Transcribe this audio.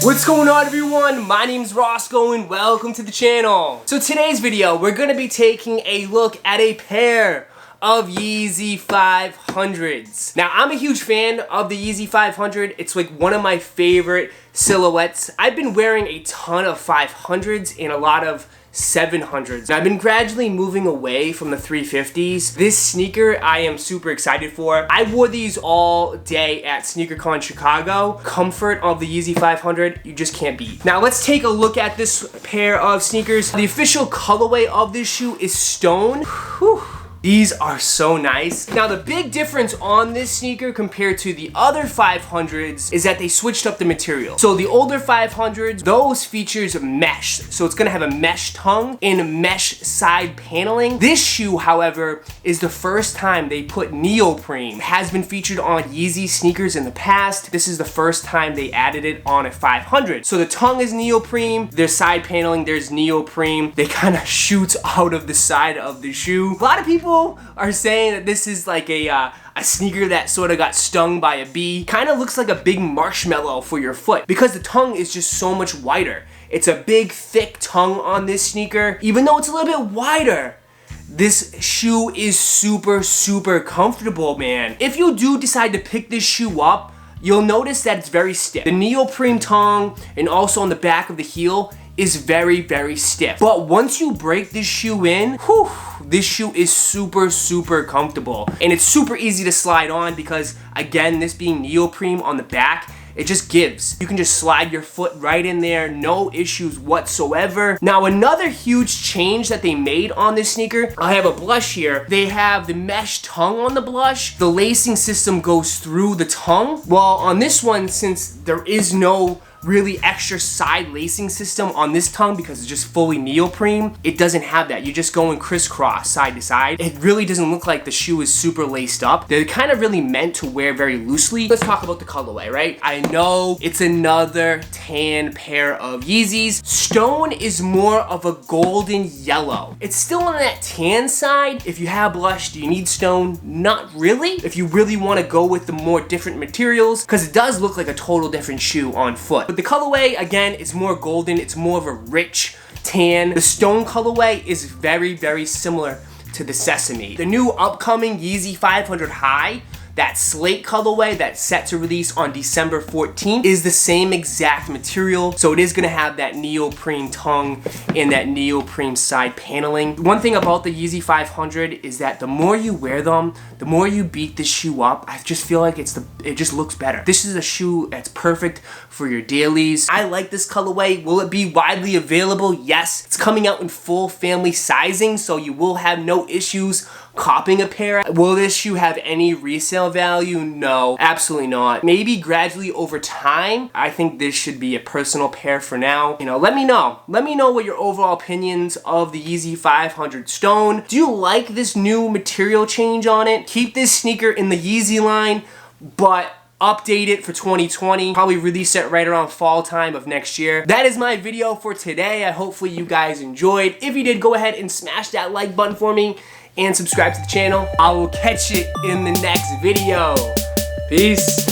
What's going on, everyone? My name's Roscoe and welcome to the channel. So today's video, we're gonna be taking a look at a pair of Yeezy 500s. Now, I'm a huge fan of the Yeezy 500. It's like one of my favorite silhouettes. I've been wearing a ton of 500s and a lot of 700s. I've been gradually moving away from the 350s. This sneaker I am super excited for. I wore these all day at SneakerCon Chicago. Comfort of the Yeezy 500, you just can't beat. Now let's take a look at this pair of sneakers. The official colorway of this shoe is Stone. Whew. These are so nice. Now the big difference on this sneaker compared to the other 500s is that they switched up the material. So the older 500s, those features mesh. So it's gonna have a mesh tongue and mesh side paneling. This shoe, however, is the first time they put neoprene. It has been featured on Yeezy sneakers in the past. This is the first time they added it on a 500. So the tongue is neoprene, there's side paneling, there's neoprene. They kind of shoot out of the side of the shoe. A lot of people are saying that this is like a sneaker that sort of got stung by a bee. Kind of looks like a big marshmallow for your foot because the tongue is just so much wider. It's a big, thick tongue on this sneaker. Even though it's a little bit wider, this shoe is super, super comfortable, man. If you do decide to pick this shoe up, you'll notice that it's very stiff. The neoprene tongue and also on the back of the heel is very, very stiff. But once you break this shoe in, whew, this shoe is super, super comfortable. And it's super easy to slide on because, again, this being neoprene on the back, it just gives. You can just slide your foot right in there, no issues whatsoever. Now, another huge change that they made on this sneaker, I have a blush here. They have the mesh tongue on the blush. The lacing system goes through the tongue. Well, on this one, since there is no really extra side lacing system on this tongue because it's just fully neoprene, it doesn't have that. You're just going crisscross side to side. It really doesn't look like the shoe is super laced up. They're kind of really meant to wear very loosely. Let's talk about the colorway, right? I know it's another tan pair of Yeezys. Stone is more of a golden yellow. It's still on that tan side. If you have blush, do you need stone? Not really. If you really want to go with the more different materials, because it does look like a total different shoe on foot. But the colorway, again, is more golden. It's more of a rich tan. The Stone colorway is very, very similar to the Sesame. The new upcoming Yeezy 500 High, that slate colorway that's set to release on December 14th, is the same exact material. So it is gonna have that neoprene tongue and that neoprene side paneling. One thing about the Yeezy 500 is that the more you wear them, the more you beat this shoe up, I just feel like it just looks better. This is a shoe that's perfect for your dailies. I like this colorway. Will it be widely available? Yes. It's coming out in full family sizing, so you will have no issues copping a pair. Will this shoe have any resale value? No, absolutely not. Maybe gradually over time. I think this should be a personal pair for now. You know, let me know. Let me know what your overall opinions of the Yeezy 500 Stone. Do you like this new material change on it? Keep this sneaker in the Yeezy line, but update it for 2020. Probably release it right around fall time of next year. That is my video for today. Hopefully you guys enjoyed. If you did, go ahead and smash that like button for me and subscribe to the channel. I will catch you in the next video. Peace.